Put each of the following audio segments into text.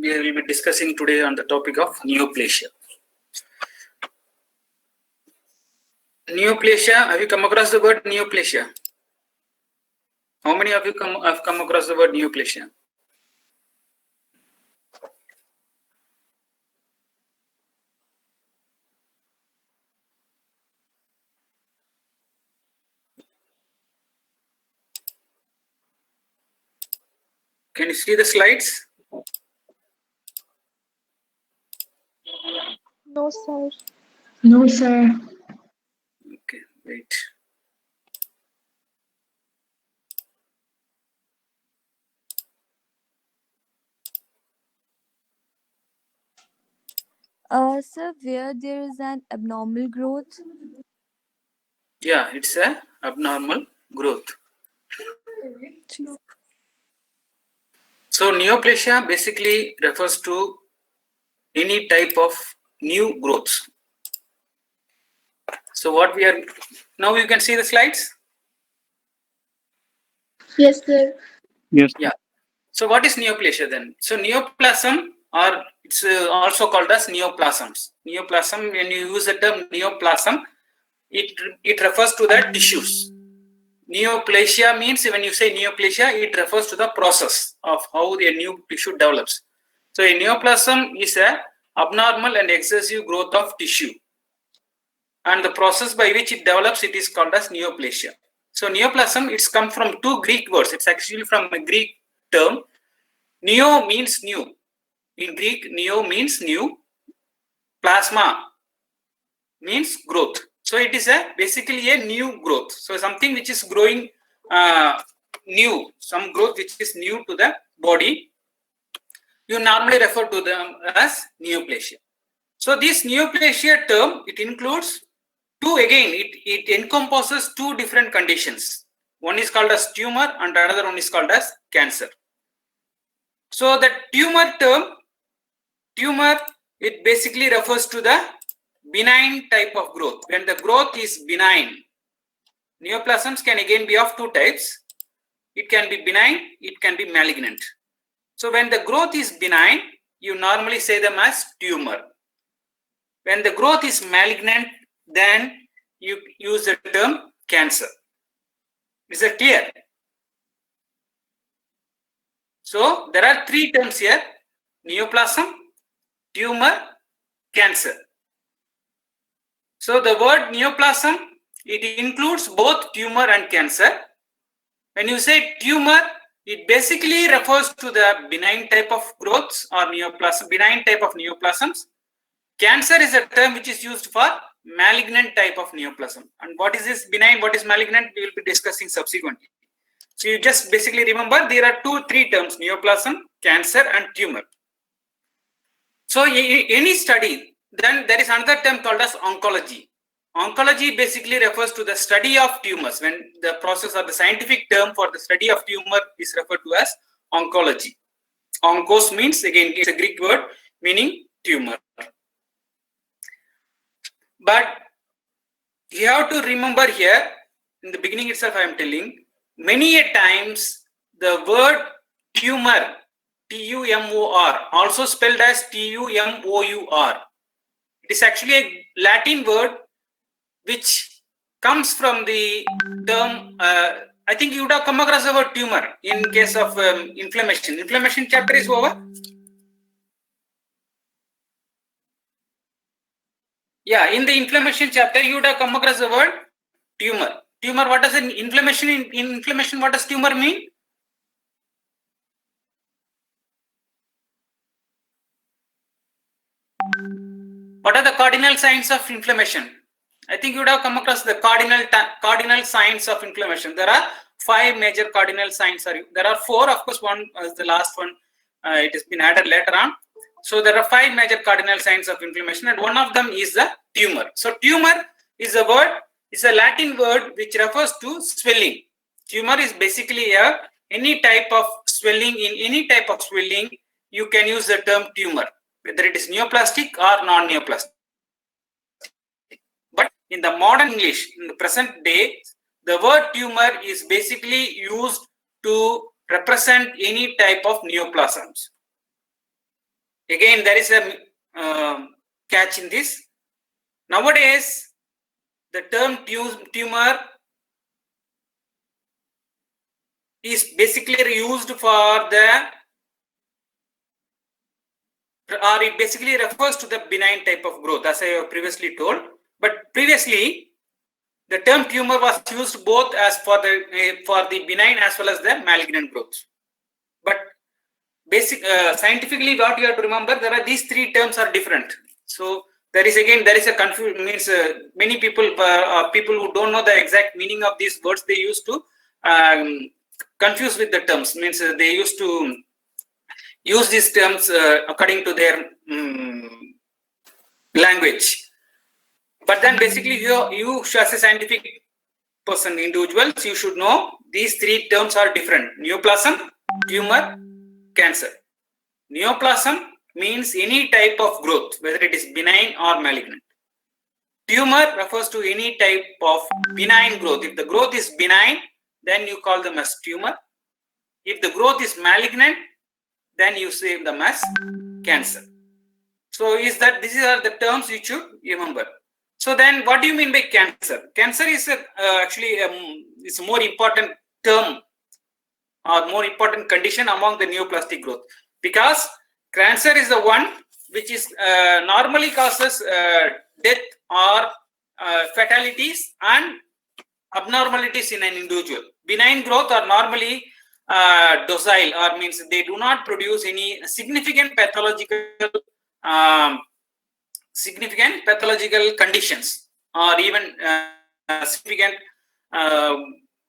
We will be discussing today on the topic of neoplasia. Neoplasia, have you come across the word neoplasia? How many of you have come across the word neoplasia? Can you see the slides? No, sir. No, sir. Okay, wait. Sir, where there is an abnormal growth? Yeah, it's a abnormal growth. So neoplasia basically refers to any type of new growths. So what we are now, you can see the slides. Yes, sir. Yes. Yeah. So what is neoplasia then? So neoplasm, or it's also called as neoplasms. Neoplasm, when you use the term neoplasm, it refers to the tissues. Neoplasia means, when you say neoplasia, it refers to the process of how a new tissue develops. So a neoplasm is a abnormal and excessive growth of tissue, and the process by which it develops, it is called as neoplasia. So neoplasm, it's come from two Greek words. It's actually from a Greek term. Neo means new. In Greek, neo means new. Plasma means growth. So it is basically a new growth. So something which is growing new, some growth which is new to the body, you normally refer to them as neoplasia. So this neoplasia term, it includes two, again, it encompasses two different conditions. One is called as tumor and another one is called as cancer. So the tumor term, it basically refers to the benign type of growth. When the growth is benign, neoplasms can again be of two types. It can be benign, it can be malignant. So when the growth is benign, you normally say them as tumor. When the growth is malignant, then you use the term cancer. Is it clear? So there are three terms here: neoplasm, tumor, cancer. So the word neoplasm, it includes both tumor and cancer. When you say tumor, it basically refers to the benign type of growths or neoplasm, benign type of neoplasms. Cancer is a term which is used for malignant type of neoplasm. And what is this benign, what is malignant, we will be discussing subsequently. So you just basically remember there are three terms: neoplasm, cancer, and tumor. So any study, then there is another term called as oncology. Oncology basically refers to the study of tumors. When the process or the scientific term for the study of tumor is referred to as oncology. Onkos means, again, it's a Greek word meaning tumor. But you have to remember here, in the beginning itself I am telling, many a times the word tumor, T-U-M-O-R, also spelled as T-U-M-O-U-R. It is actually a Latin word which comes from the term, I think you would have come across the word tumor in case of inflammation. Inflammation chapter is over. Yeah, in the inflammation chapter, you would have come across the word tumor. Tumor, what does an inflammation, in inflammation, what does tumor mean? What are the cardinal signs of inflammation? I think you would have come across the cardinal signs of inflammation. There are 5 major cardinal signs. There are 4, of course. One is the last one. It has been added later on. So there are 5 major cardinal signs of inflammation, and one of them is the tumor. So tumor is a word, is a Latin word which refers to swelling. Tumor is basically any type of swelling. In any type of swelling, you can use the term tumor, whether it is neoplastic or non-neoplastic. But in the modern English, in the present day, the word tumor is basically used to represent any type of neoplasms. again, there is a catch in this. Nowadays, the term tumor is basically used for or it basically refers to the benign type of growth, as I have previously told. But previously, the term tumor was used both as for the benign as well as the malignant growth. But scientifically, what you have to remember, there are these three terms are different. So there is a confusion. Means many people who don't know the exact meaning of these words, they used to confuse with the terms. Means they used to use these terms according to their language. But then basically you as a scientific person, individuals, you should know these three terms are different: neoplasm, tumor, cancer. Neoplasm means any type of growth, whether it is benign or malignant. Tumor refers to any type of benign growth. If the growth is benign, then you call them as tumor. If the growth is malignant, then you say them as cancer. So these are the terms you should remember. So then what do you mean by cancer? Cancer is actually it's a more important term or more important condition among the neoplastic growth, because cancer is the one which is normally causes death or fatalities and abnormalities in an individual. Benign growth are normally docile, or means they do not produce any significant pathological conditions, or even significant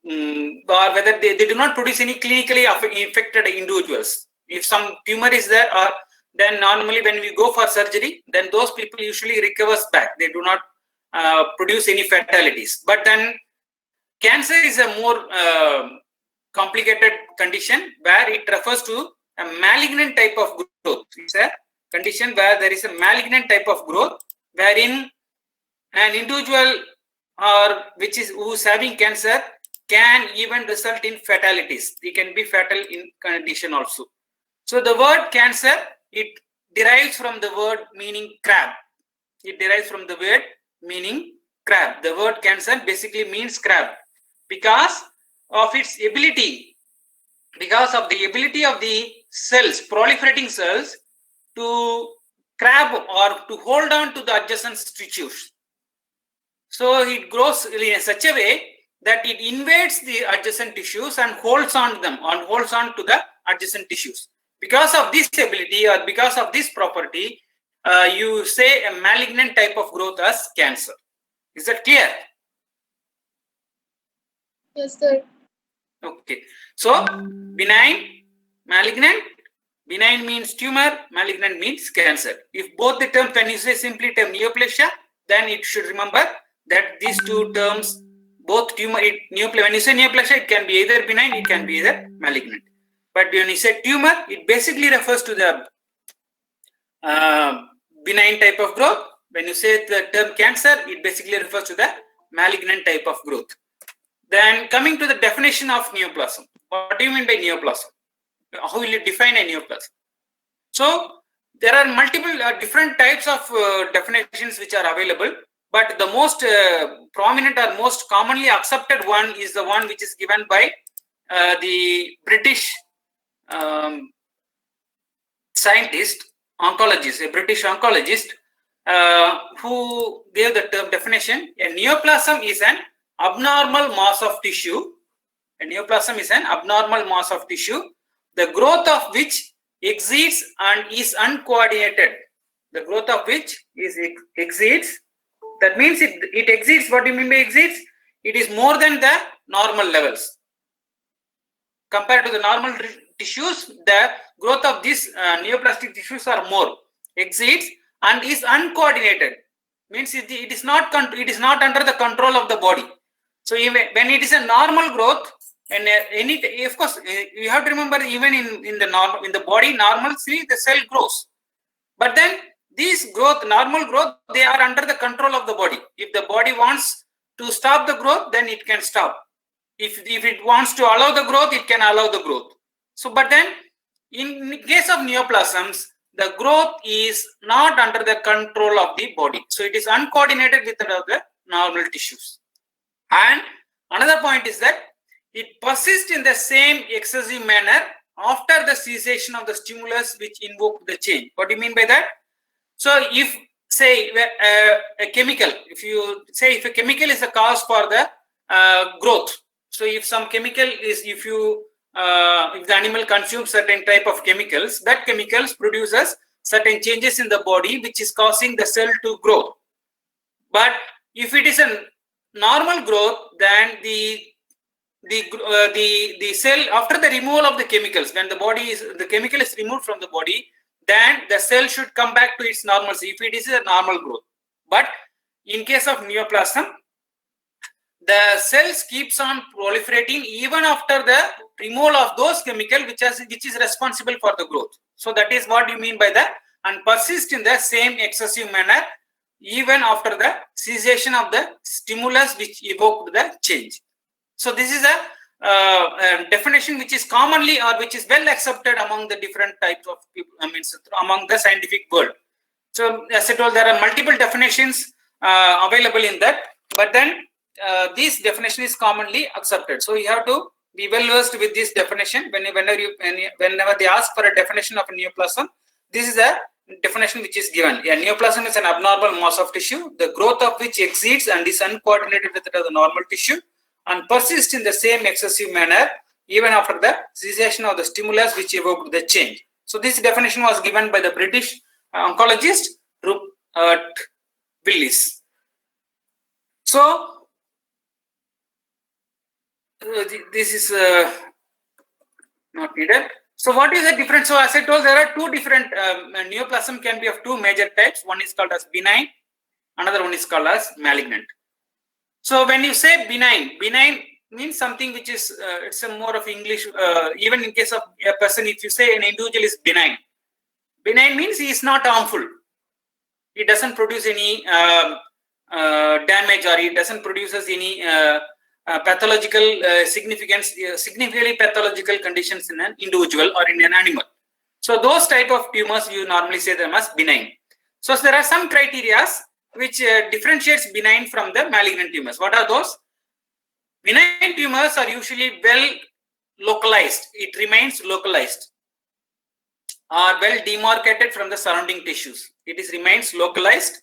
or whether they do not produce any clinically infected individuals. If some tumor is there, or then normally when we go for surgery, then those people usually recovers back. They do not produce any fatalities. But then cancer is a more complicated condition where it refers to a malignant type of growth. It's a condition where there is a malignant type of growth, wherein an individual who is having cancer can even result in fatalities. It can be fatal in condition also. So the word cancer, it derives from the word meaning crab. It derives from the word meaning crab. The word cancer basically means crab because of its ability, because of the ability of the cells, proliferating cells, to grab or to hold on to the adjacent tissues. So it grows in such a way that it invades the adjacent tissues and holds on to them, or holds on to the adjacent tissues. Because of this ability or because of this property, you say a malignant type of growth as cancer. Is that clear? Yes, sir. Okay. So benign, malignant. Benign means tumor, malignant means cancer. If both the terms, when you say simply term neoplasia, then it should remember that these two terms, both tumor, when you say neoplasia, it can be either benign, it can be either malignant. But when you say tumor, it basically refers to the benign type of growth. When you say the term cancer, it basically refers to the malignant type of growth. Then coming to the definition of neoplasm. What do you mean by neoplasm? How will you define a neoplasm? So there are multiple different types of definitions which are available, but the most prominent or most commonly accepted one is the one which is given by the British scientist, oncologist, a British oncologist, who gave the term definition. A neoplasm is an abnormal mass of tissue. A neoplasm is an abnormal mass of tissue, the growth of which exceeds and is uncoordinated. The growth of which exceeds. That means it exceeds. What do you mean by exceeds? It is more than the normal levels. Compared to the normal tissues, the growth of these neoplastic tissues are more. Exceeds and is uncoordinated. Means it is not under the control of the body. So even when it is a normal growth, and of course you have to remember, even in the body, normally the cell grows, but then these normal growth, they are under the control of the body. If the body wants to stop the growth, then it can stop. If it wants to allow the growth, it can allow the growth. So but then in case of neoplasms, the growth is not under the control of the body. So it is uncoordinated with the normal tissues. And another point is that it persists in the same excessive manner after the cessation of the stimulus which invoked the change. What do you mean by that? So if say a chemical, if a chemical is a cause for the growth. So if some chemical is, if the animal consumes certain type of chemicals, that chemicals produces certain changes in the body which is causing the cell to grow. But if it is a normal growth, then the cell, after the removal of the chemicals, when the chemical is removed from the body, then the cell should come back to its normalcy if it is a normal growth. But in case of neoplasm, the cells keeps on proliferating even after the removal of those chemicals which is responsible for the growth. So that is what you mean by that, and persist in the same excessive manner even after the cessation of the stimulus which evoked the change. So this is a definition which is commonly, or which is well accepted among the different types of people, among the scientific world. So as I told, there are multiple definitions available in that, but then this definition is commonly accepted. So you have to be well versed with this definition. Whenever they ask for a definition of a neoplasm, this is a definition which is given. A neoplasm is an abnormal mass of tissue, the growth of which exceeds and is uncoordinated with the normal tissue, and persists in the same excessive manner even after the cessation of the stimulus which evoked the change. So this definition was given by the British oncologist Rupert Willis. So this is not needed. So what is the difference? So as I told, there are two different neoplasm can be of two major types. One is called as benign, another one is called as malignant. So when you say benign means something which is it's a more of English. Even in case of a person, if you say an individual is benign means he is not harmful. He doesn't produce any damage, or he doesn't produces any pathological significantly pathological conditions in an individual or in an animal. So those type of tumors, you normally say them as benign. So there are some criteria which differentiates benign from the malignant tumors. What are those? Benign tumors are usually well localized. It remains localized, or well demarcated from the surrounding tissues. It remains localized,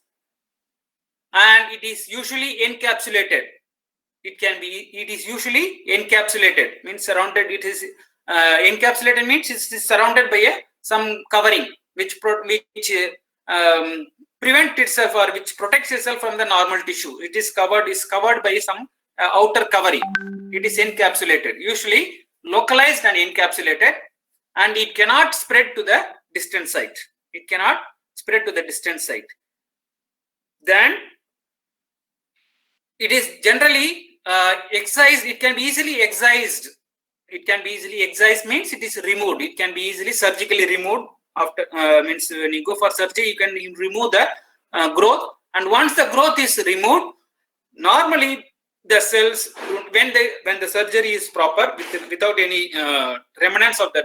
and it is usually encapsulated. It is usually encapsulated, means surrounded. It is encapsulated means it is surrounded by some covering which prevent itself, or which protects itself from the normal tissue. It is covered by some outer covering. It is encapsulated, usually localized and encapsulated, and it cannot spread to the distant site. Then it is generally excised. It can be easily excised. Means it is removed. It can be easily surgically removed. After means when you go for surgery, you can remove the growth, and once the growth is removed, normally the cells, when the surgery is proper, without any remnants of the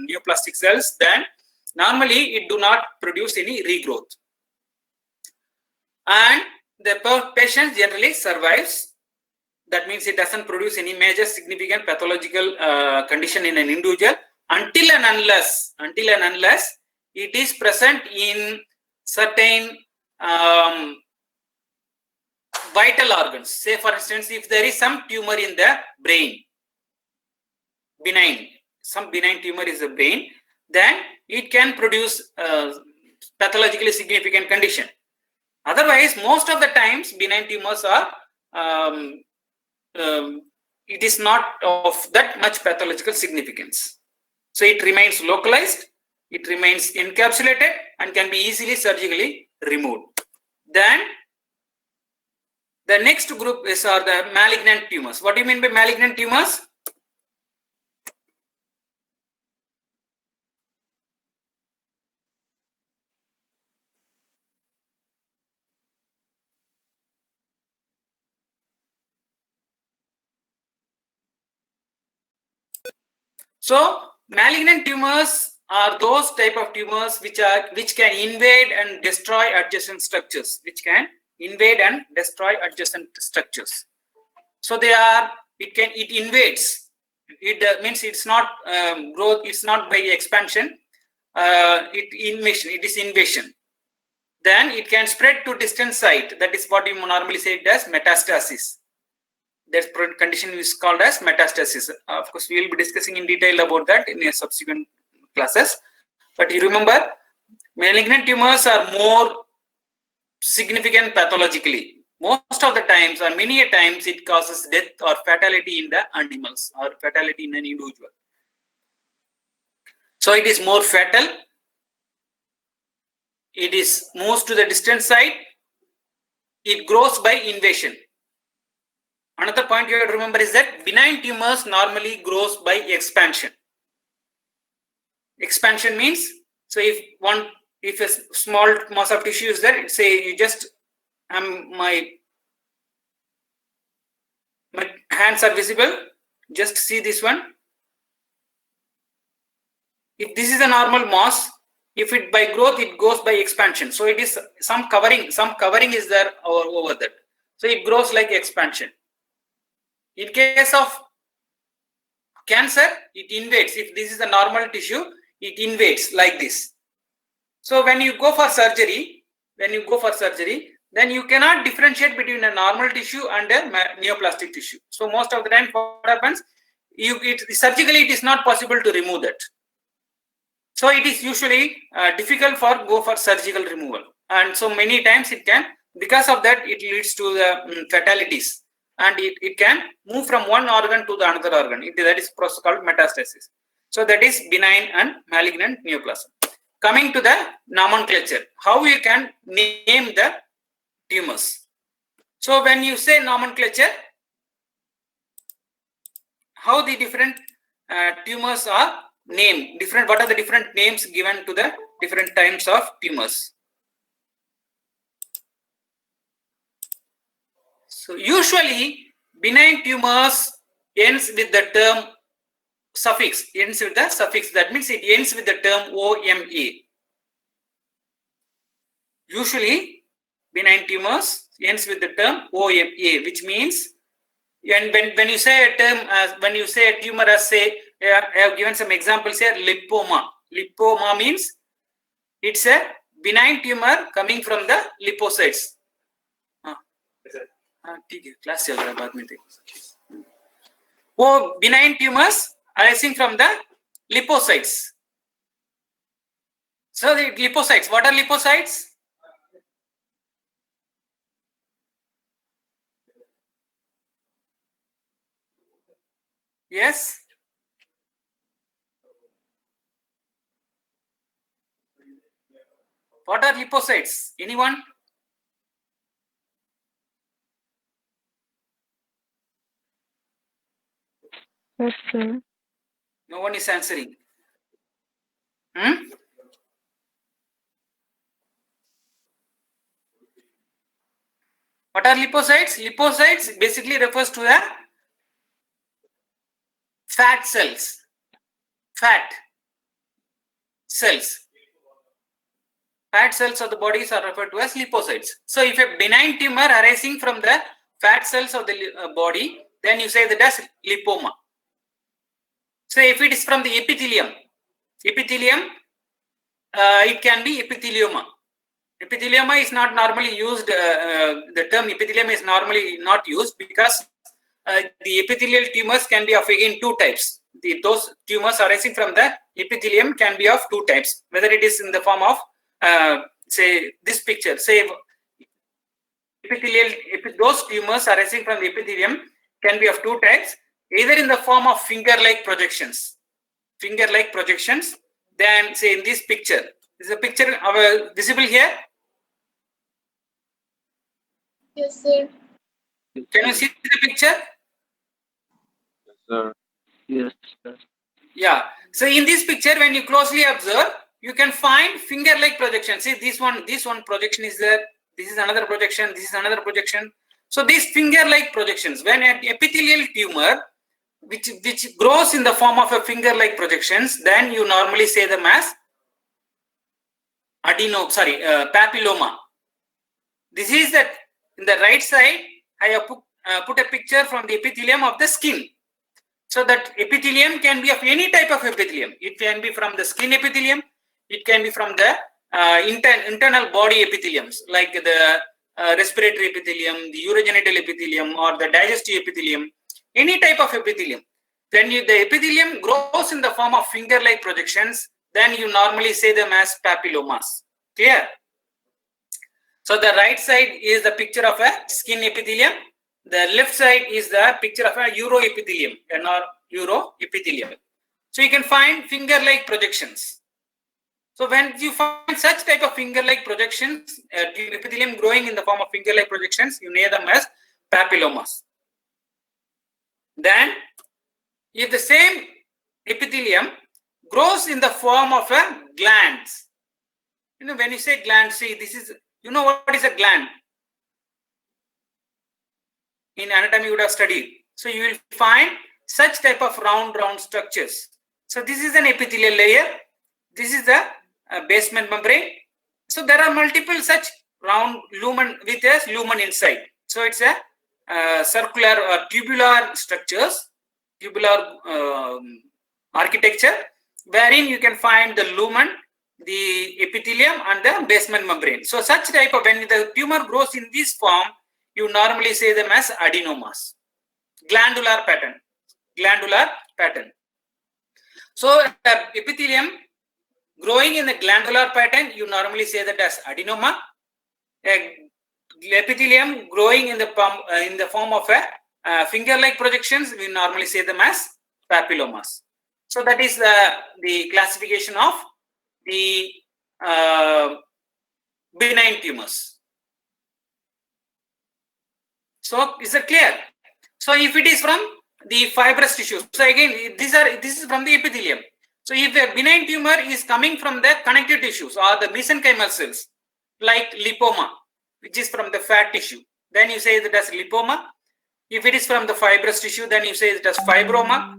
neoplastic cells, then normally it do not produce any regrowth, and the patient generally survives. That means it doesn't produce any major significant pathological condition in an individual until and unless it is present in certain vital organs. Say for instance, if there is some tumor in the brain, some benign tumor is the brain, then it can produce pathologically significant condition. Otherwise, most of the times benign tumors are it is not of that much pathological significance. So it remains localized, it remains encapsulated, and can be easily surgically removed. Then the next group are the malignant tumors. What do you mean by malignant tumors? So malignant tumors are those type of tumors which can invade and destroy adjacent structures. So it invades. It means it's not growth. It's not by expansion. It is invasion. Then it can spread to distant site. That is what you normally say it as metastasis. That condition is called as metastasis. Of course, we will be discussing in detail about that in a subsequent classes. But you remember, malignant tumors are more significant pathologically. Most of the times, or many a times, it causes death or fatality in the animals or fatality in an individual. So it is more fatal. It is moves to the distant site. It grows by invasion. Another point you have to remember is that benign tumors normally grows by expansion. Expansion means, so if a small mass of tissue is there, say you just my hands are visible. Just see this one. If this is a normal mass, if it by growth, it goes by expansion. So it is some covering is there over that. So it grows like expansion. In case of cancer, it invades. If this is a normal tissue, it invades like this. So when you go for surgery, then you cannot differentiate between a normal tissue and a neoplastic tissue. So most of the time, what happens? Surgically, it is not possible to remove that. So it is usually difficult go for surgical removal, and so many times it can, because of that, it leads to the fatalities, and it can move from one organ to the another organ. That is process called metastasis. So that is benign and malignant neoplasm. Coming to the nomenclature, how you can name the tumors. So when you say nomenclature, how the different tumors are named, what are the different names given to the different types of tumors? So usually benign tumors ends with the term suffix, that means it ends with the term OMA. Usually benign tumors ends with the term OMA, which means, and when you say a term, when you say a tumor, as say, I have given some examples here. Lipoma. Lipoma means it's a benign tumor coming from the lipocytes. Benign tumors arising from the lipocytes. So the lipocytes, what are lipocytes? Yes. What are lipocytes? Anyone? Yes, sir. No one is answering. What are lipocytes? Lipocytes basically refers to the fat cells. Fat cells of the bodies are referred to as lipocytes. So if a benign tumor arising from the fat cells of the body, then you say that as lipoma. So if it is from the epithelium, it can be epithelioma. Epithelioma is not normally used, the term epithelium is normally not used because the epithelial tumors can be of again two types. Those tumors arising from the epithelium can be of two types, whether it is in the form of, say, this picture, say, those tumors arising from the epithelium can be of two types, either in the form of finger-like projections, then say in this picture. Is the picture visible here? Yes, sir. Can you see the picture? Yes, sir. Yes, sir. Yeah. So in this picture, when you closely observe, you can find finger-like projections. See, this one projection is there. This is another projection. This is another projection. So these finger-like projections, when an epithelial tumor which grows in the form of a finger-like projections, then you normally say them as papilloma. This is that in the right side, I have put a picture from the epithelium of the skin. So that epithelium can be of any type of epithelium. It can be from the skin epithelium. It can be from the internal body epitheliums, like the respiratory epithelium, the urogenital epithelium, or the digestive epithelium. Any type of epithelium. When the epithelium grows in the form of finger-like projections, then you normally say them as papillomas. Clear? So the right side is the picture of a skin epithelium. The left side is the picture of a uroepithelium, or uroepithelium. So you can find finger-like projections. So when you find such type of finger-like projections, epithelium growing in the form of finger-like projections, you name them as papillomas. Then, if the same epithelium grows in the form of a glands, when you say gland, see, this is, what is a gland? In anatomy you would have studied. So you will find such type of round structures. So this is an epithelial layer. This is the basement membrane. So there are multiple such round lumen with a lumen inside. So it's a circular or tubular structures, tubular architecture, wherein you can find the lumen, the epithelium, and the basement membrane. So such type of, when the tumor grows in this form, you normally say them as adenomas. Glandular pattern. So epithelium growing in the glandular pattern, you normally say that as adenoma. Epithelium growing in the form of a finger-like projections, we normally say them as papillomas. So that is the classification of the benign tumors. So is it clear? So if it is from the fibrous tissue, so again this is from the epithelium. So if a benign tumor is coming from the connective tissues or the mesenchymal cells, like lipoma, which is from the fat tissue, then you say that as lipoma. If it is from the fibrous tissue, then you say it as fibroma.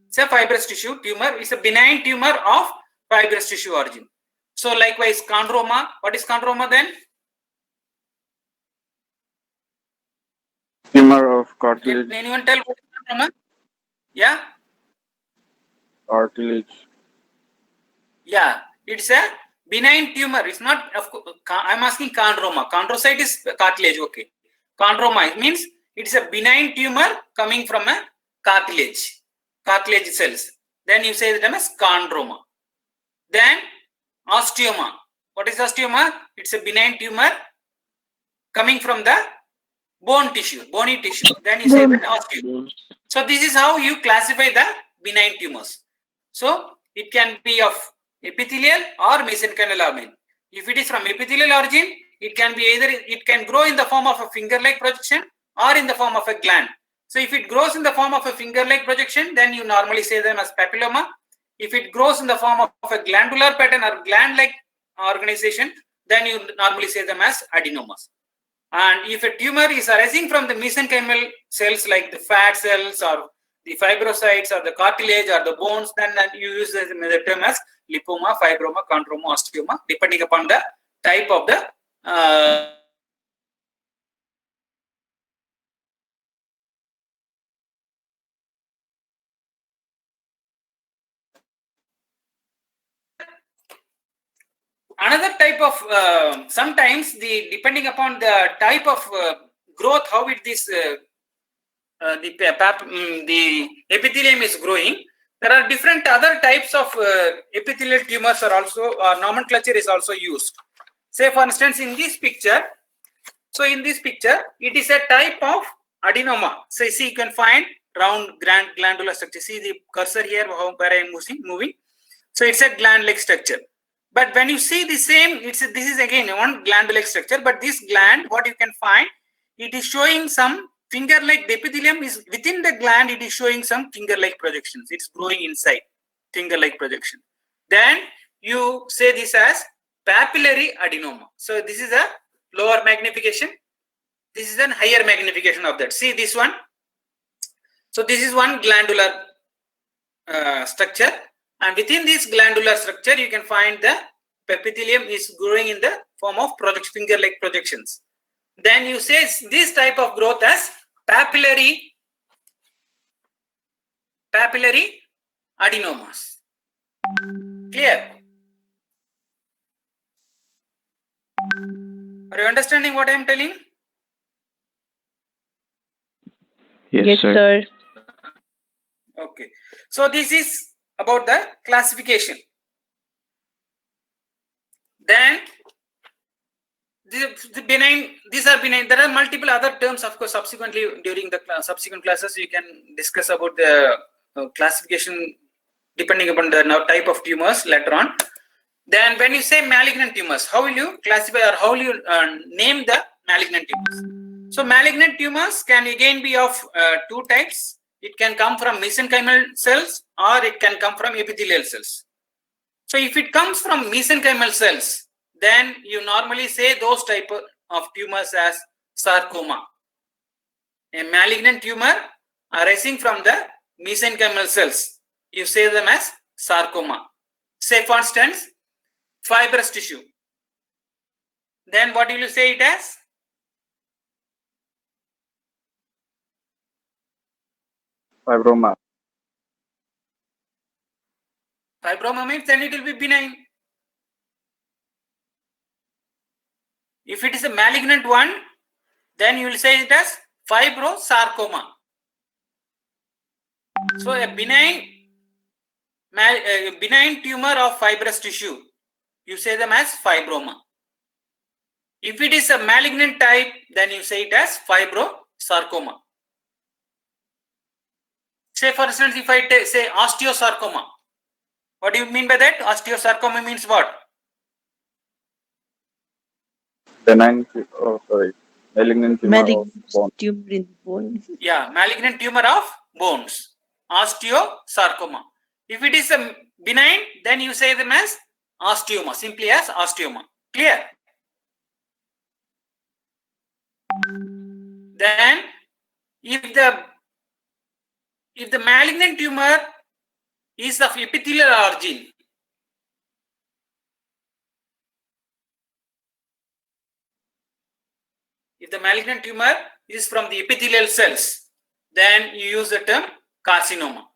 It's a fibrous tissue tumor. It's a benign tumor of fibrous tissue origin. So likewise, chondroma. What is chondroma then? Tumor of cartilage. Can anyone tell what is chondroma? Yeah? Cartilage. Yeah, it's a benign tumor. It's not, of course, I'm asking chondroma. Chondrocyte is cartilage, okay. Chondroma means it's a benign tumor coming from a cartilage cells. Then you say that as chondroma. Then osteoma. What is osteoma? It's a benign tumor coming from the bone tissue, bony tissue. Then you say that osteoma. So this is how you classify the benign tumors. So it can be of epithelial or mesenchymal origin. If it is from epithelial origin, it can be either, it can grow in the form of a finger-like projection or in the form of a gland. So if it grows in the form of a finger-like projection, then you normally say them as papilloma. If it grows in the form of a glandular pattern or gland-like organization, then you normally say them as adenomas. And if a tumor is arising from the mesenchymal cells like the fat cells or the fibrocytes or the cartilage or the bones, then you use the term as lipoma, fibroma, chondroma, osteoma, depending upon the type of the another type of sometimes depending upon the type of growth, how it is the epithelium is growing. There are different other types of epithelial tumors are also nomenclature is also used. Say for instance in this picture. So in this picture it is a type of adenoma. So see, you can find round glandular structure. See the cursor here where I am moving. So it's a gland-like structure. But when you see the same, this is again one gland-like structure. But this gland, what you can find, it is showing some finger-like. The epithelium is within the gland. It is showing some finger-like projections. It's growing inside finger-like projection. Then you say this as papillary adenoma. So this is a lower magnification. This is a higher magnification of that. See this one. So this is one glandular structure, and within this glandular structure you can find the epithelium is growing in the form of finger-like projections. Then you say this type of growth as papillary adenomas. Clear? Are you understanding what I am telling? Yes, sir. Okay. So this is about the classification. Then the benign, these are benign. There are multiple other terms, of course. Subsequently, during the subsequent classes, you can discuss about the classification depending upon the type of tumors later on. Then when you say malignant tumors, how will you classify or how will you name the malignant tumors? So malignant tumors can again be of two types. It can come from mesenchymal cells or it can come from epithelial cells. So if it comes from mesenchymal cells, then you normally say those type of tumors as sarcoma. A malignant tumor arising from the mesenchymal cells, you say them as sarcoma. Say for instance, fibrous tissue. Then what will you say it as? Fibroma. Fibroma means then it will be benign. If it is a malignant one, then you will say it as fibrosarcoma. So a benign tumor of fibrous tissue, you say them as fibroma. If it is a malignant type, then you say it as fibrosarcoma. Say for instance, if I say osteosarcoma, what do you mean by that? Osteosarcoma means what? Malignant tumor of bone. Tumor in bone. Yeah, malignant tumor of bones. Osteosarcoma. If it is a benign, then you say them as osteoma, simply as osteoma. Clear? Then, if the malignant tumor is of epithelial origin, if the malignant tumor is from the epithelial cells, then you use the term carcinoma.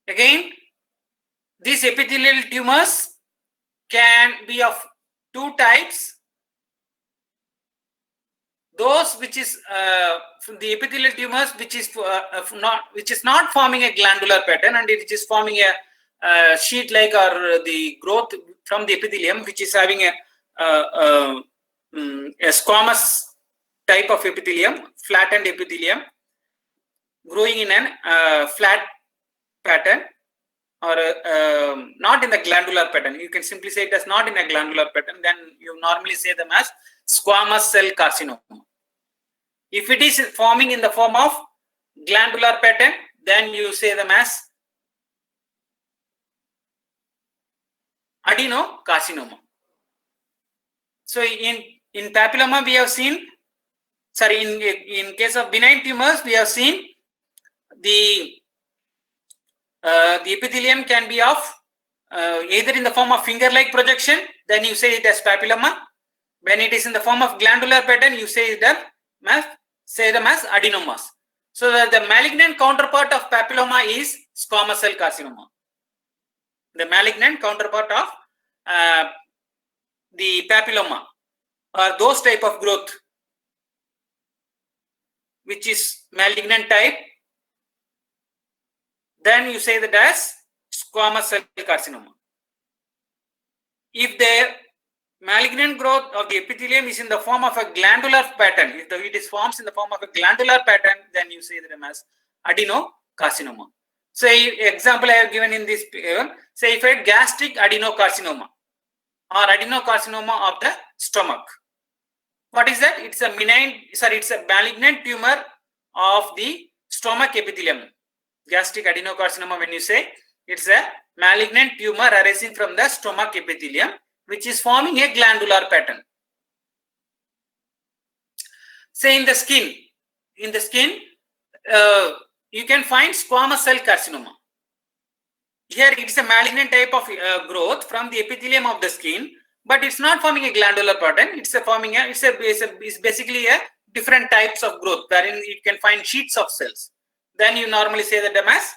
Again, these epithelial tumors can be of two types. Those which is from the epithelial tumors which is not forming a glandular pattern and it is forming a sheet like or the growth from the epithelium which is having a squamous type of epithelium, flattened epithelium growing in a flat pattern or not in the glandular pattern. You can simply say it as not in a glandular pattern. Then you normally say them as squamous cell carcinoma. If it is forming in the form of glandular pattern, then you say them as adenocarcinoma. So in papilloma we have seen, sorry, in case of benign tumors we have seen the epithelium can be of either in the form of finger-like projection, then you say it as papilloma. When it is in the form of glandular pattern, you say them as adenomas. So the malignant counterpart of papilloma is squamous cell carcinoma. The malignant counterpart of the papilloma or those type of growth which is malignant type, then you say that as squamous cell carcinoma. If the malignant growth of the epithelium is in the form of a glandular pattern, if it is forms in the form of a glandular pattern, then you say them as adenocarcinoma. Say example I have given in this, say if I had gastric adenocarcinoma or adenocarcinoma of the stomach. What is that? It's a malignant tumor of the stomach epithelium. Gastric adenocarcinoma, when you say, it's a malignant tumor arising from the stomach epithelium which is forming a glandular pattern. Say in the skin, in the skin, you can find squamous cell carcinoma. Here it's a malignant type of growth from the epithelium of the skin, but it's not forming a glandular pattern. It's basically a different types of growth wherein you can find sheets of cells. Then you normally say the term as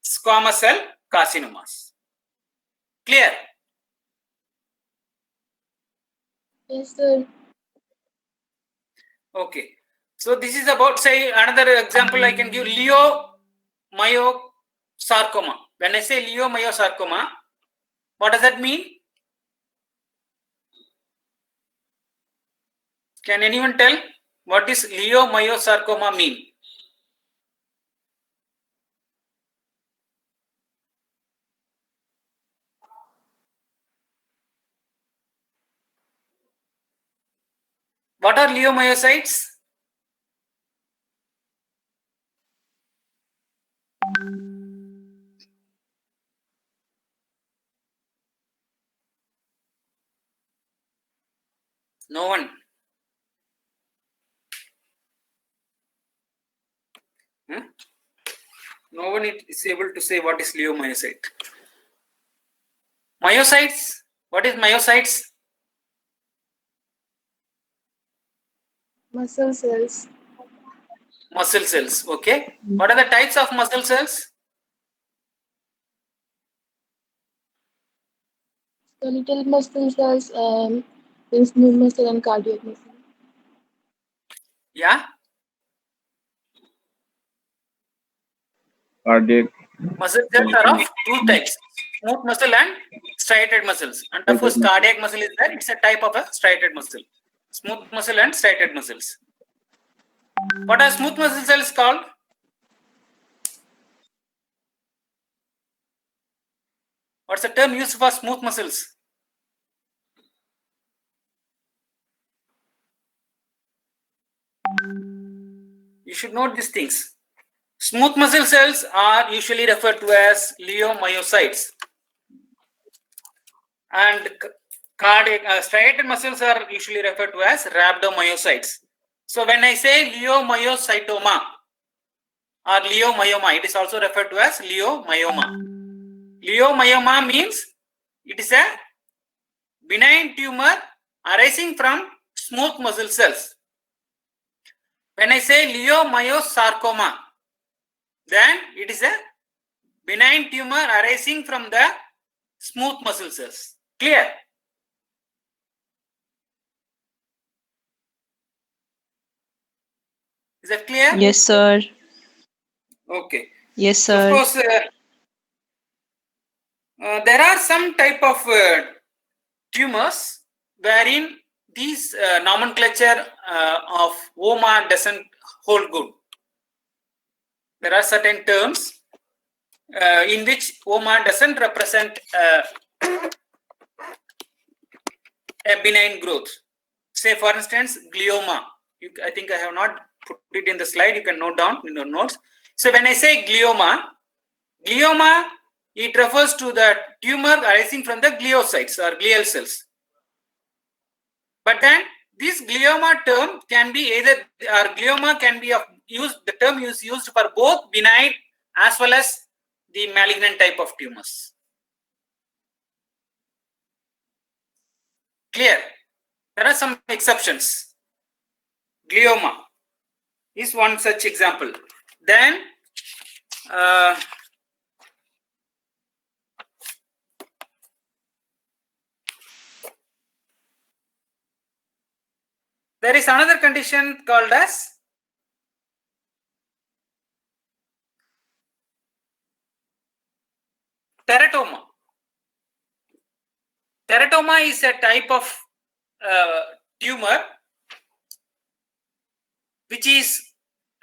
squamous cell carcinomas. Clear? Yes, sir. Okay. So this is about, say, another example I can give, leiomyosarcoma. When I say leiomyosarcoma, what does that mean? Can anyone tell what is leiomyosarcoma mean? What are leiomyocytes? No one. No one is able to say what is leiomyocyte. Myocytes. What is myocytes? Muscle cells. Muscle cells. Okay. What are the types of muscle cells? Skeletal muscle cells and smooth muscle and cardiac muscle. Yeah. Cardiac. Muscle cells are of two types: smooth muscle and striated muscles. And of course, cardiac muscle is there. It's a type of a striated muscle. Smooth muscle and striated muscles. What are smooth muscle cells called? What's the term used for smooth muscles? You should note these things. Smooth muscle cells are usually referred to as leiomyocytes, and cardiac striated muscles are usually referred to as rhabdomyocytes. So when I say leiomyocytoma or leiomyoma, it is also referred to as leiomyoma. Leiomyoma means it is a benign tumor arising from smooth muscle cells. When I say leiomyosarcoma, then it is a benign tumor arising from the smooth muscle cells. Clear? Is that clear? Yes, sir. Okay. Yes, Of sir. course, there are some type of tumors wherein these nomenclature of OMA doesn't hold good. There are certain terms in which OMA doesn't represent a benign growth. Say, for instance, glioma. I think I have not put it in the slide. You can note down in your notes. So when I say glioma, it refers to the tumor arising from the gliocytes or glial cells. But then this glioma term can be either, or glioma can be used, the term is used for both benign as well as the malignant type of tumors. Clear? There are some exceptions. Glioma is one such example. Then there is another condition called as teratoma. Teratoma is a type of tumor which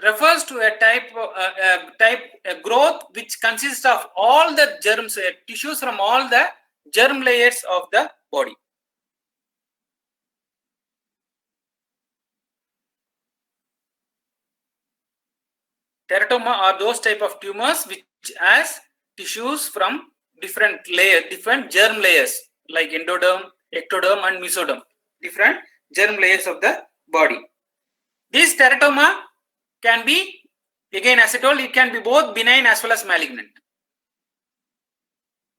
refers to a type of growth which consists of all the germs, tissues from all the germ layers of the body. Teratoma are those type of tumors which has tissues from different germ layers like endoderm, ectoderm and mesoderm, different germ layers of the body. These teratoma can be, again as I told, it can be both benign as well as malignant.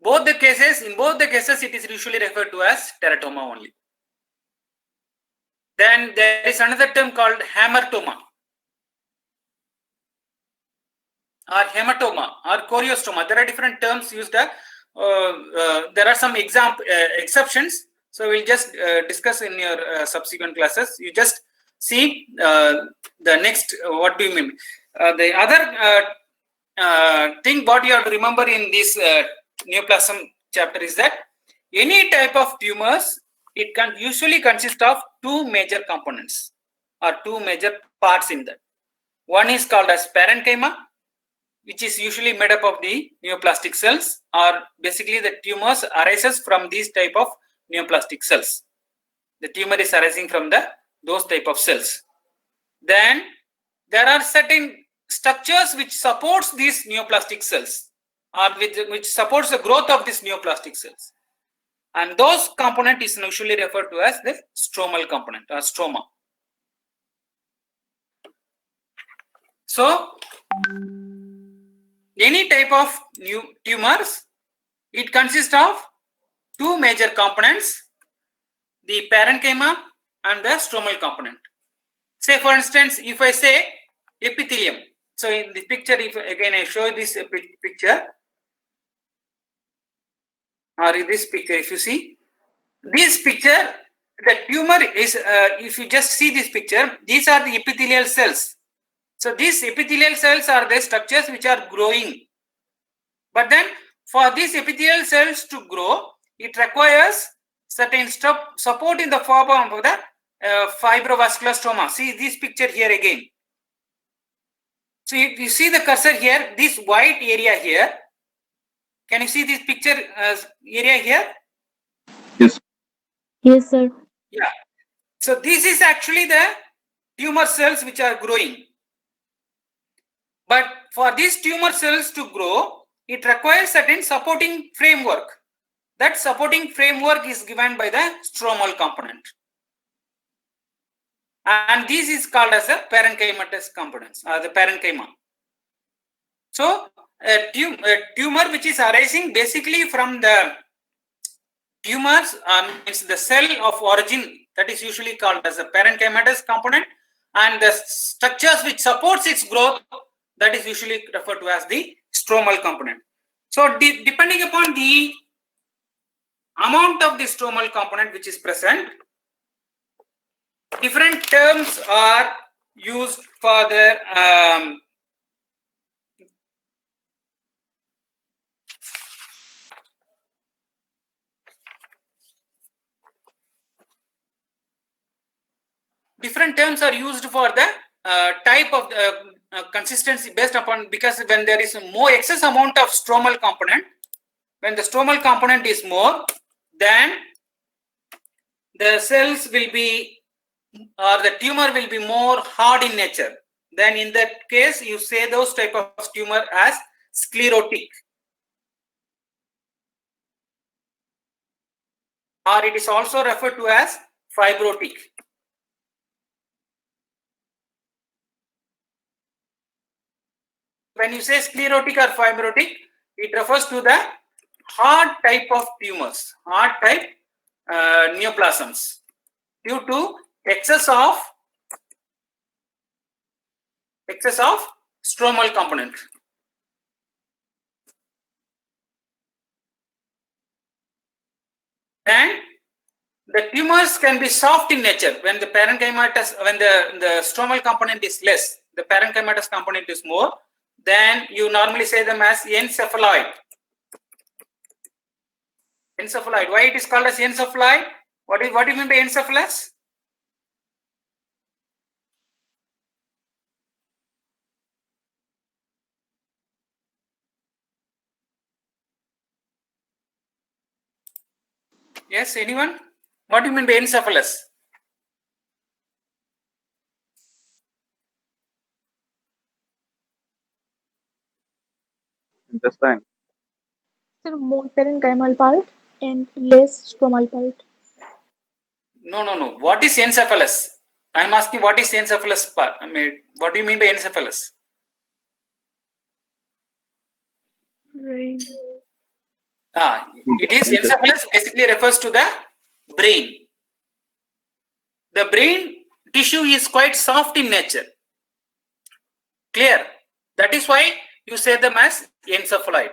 In both the cases it is usually referred to as teratoma only. Then there is another term called hamartoma or hematoma or choriostoma. There are different terms used. There are some exceptions. So we'll just discuss in your subsequent classes. You just see the next, what do you mean? The other thing what you have to remember in this neoplasm chapter is that any type of tumors, it can usually consist of two major components or two major parts in that. One is called as parenchyma, which is usually made up of the neoplastic cells, or basically the tumors arises from these type of neoplastic cells. The tumor is arising from those type of cells. Then there are certain structures which supports these neoplastic cells, or which supports the growth of these neoplastic cells. And those component is usually referred to as the stromal component or stroma. So any type of new tumors, it consists of two major components, the parenchyma and the stromal component. Say for instance, if I say epithelium, so in the picture, if again I show this picture, or in this picture, if you see this picture, the tumor is, if you just see this picture, these are the epithelial cells. So these epithelial cells are the structures which are growing. But then for these epithelial cells to grow, it requires certain support in the form of the fibrovascular stroma. See this picture here again. So if you see the cursor here, this white area here, can you see this picture area here? Yes. Yes, sir. Yeah. So this is actually the tumor cells which are growing. But for these tumor cells to grow, it requires certain supporting framework. That supporting framework is given by the stromal component. And this is called as a parenchymatous components, or the parenchyma. So a tumor which is arising basically from the tumors, means the cell of origin, that is usually called as a parenchymatous component, and the structures which supports its growth, that is usually referred to as the stromal component. So depending upon the amount of the stromal component which is present, different terms are used for the different terms are used for the type of consistency based upon, because when there is more excess amount of stromal component, when the stromal component is more, then the cells will be, or the tumor will be more hard in nature. Then in that case, you say those type of tumor as sclerotic, or it is also referred to as fibrotic. When you say sclerotic or fibrotic, it refers to the hard type of tumors, hard type neoplasms, due to excess of stromal component. And the tumors can be soft in nature when the parenchymatous, when the stromal component is less, the parenchymatous component is more, then you normally say them as encephaloid. Encephaloid. Why it is called as encephaloid? What do you mean by encephalus? Yes, anyone? What do you mean by encephalus? Intestine. Sir, more parenchymal part and less stromal part. No. What is encephalus? I'm asking what is encephalus part? I mean, what do you mean by encephalus? Brain. It is encephalus basically refers to the brain. The brain tissue is quite soft in nature. Clear? That is why you say them as encephaloid.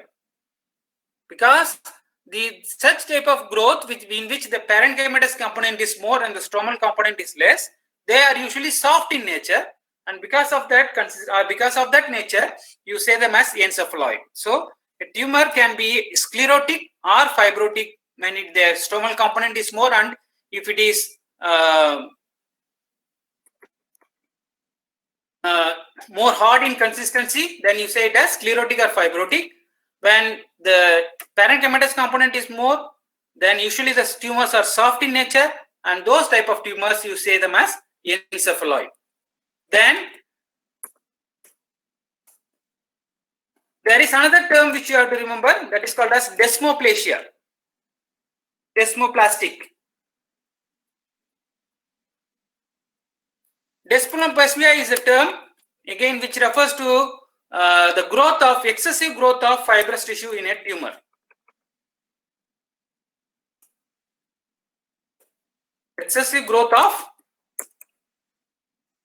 Because the such type of growth in which the parenchymatous component is more and the stromal component is less, they are usually soft in nature, and because of that nature, you say them as encephaloid. So a tumor can be sclerotic or fibrotic when the stromal component is more, and if it is more hard in consistency, then you say it as sclerotic or fibrotic. When the parenchymatous component is more, then usually the tumors are soft in nature, and those type of tumors you say them as encephaloid. Then there is another term which you have to remember, that is called as desmoplasia. Desmoplastic. Desmoplasia is a term again which refers to the excessive growth of fibrous tissue in a tumor. Excessive growth of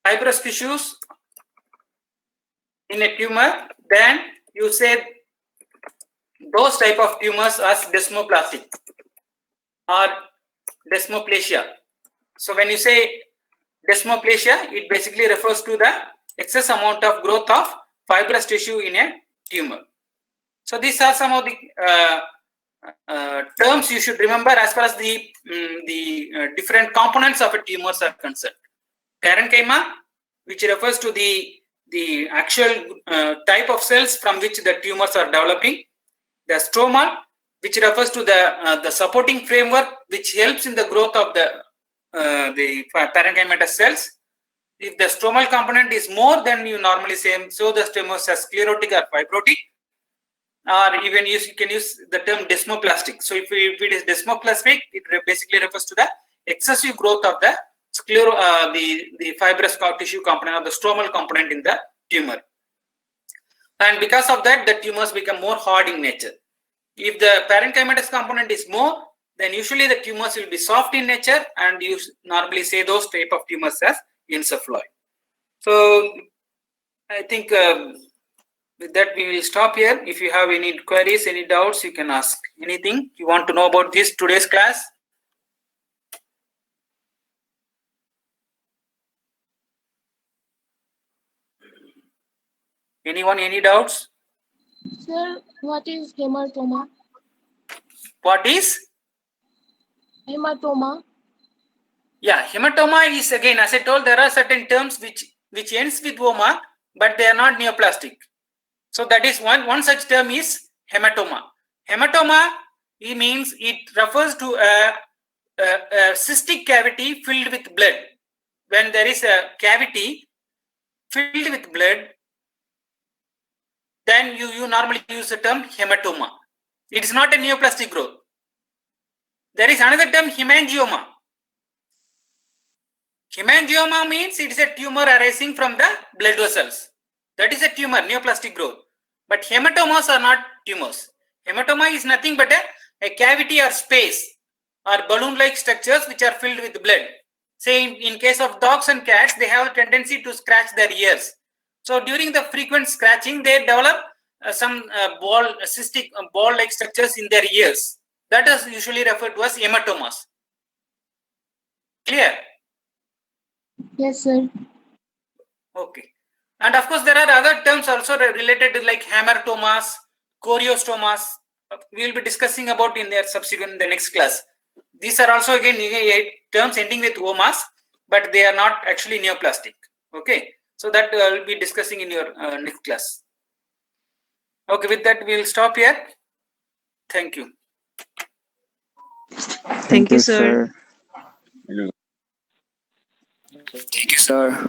fibrous tissues in a tumor, then you say those type of tumors as desmoplastic or desmoplasia. So when you say desmoplasia, it basically refers to the excess amount of growth of fibrous tissue in a tumor. So these are some of the terms you should remember as far as the different components of a tumors are concerned. Parenchyma, which refers to the actual type of cells from which the tumors are developing. The stroma, which refers to the supporting framework which helps in the growth of the parenchymatous cells. If the stromal component is more, then you normally say so the tumors are sclerotic or fibrotic, or even you can use the term desmoplastic. So if it is desmoplastic, it basically refers to the excessive growth of the the fibrous tissue component or the stromal component in the tumor, and because of that the tumors become more hard in nature. If the parenchymatous component is more, then usually the tumors will be soft in nature, and you normally say those type of tumors as encephaloid. So I think with that we will stop here. If you have any queries, any doubts, you can ask anything you want to know about this today's class. Anyone, any doubts? Sir, what is hematoma? What is? Hematoma. Yeah, hematoma is, again, as I told, there are certain terms which ends with oma, but they are not neoplastic. So that is one such term is hematoma. Hematoma, it means it refers to a cystic cavity filled with blood. When there is a cavity filled with blood, then you normally use the term hematoma. It is not a neoplastic growth. There is another term, hemangioma. Hemangioma means it is a tumor arising from the blood vessels. That is a tumor, neoplastic growth. But hematomas are not tumors. Hematoma is nothing but a cavity or space or balloon-like structures which are filled with blood. Say in case of dogs and cats, they have a tendency to scratch their ears. So during the frequent scratching, they develop some cystic ball-like structures in their ears. That is usually referred to as hematomas. Clear? Yes, sir. Okay. And of course, there are other terms also related to like hamartomas, choriostomas. We will be discussing about in the next class. These are also again terms ending with omas, but they are not actually neoplastic. Okay. So that I will be discussing in your next class. Okay. With that, we will stop here. Thank you. Thank you, sir. Thank you. Thank you, sir.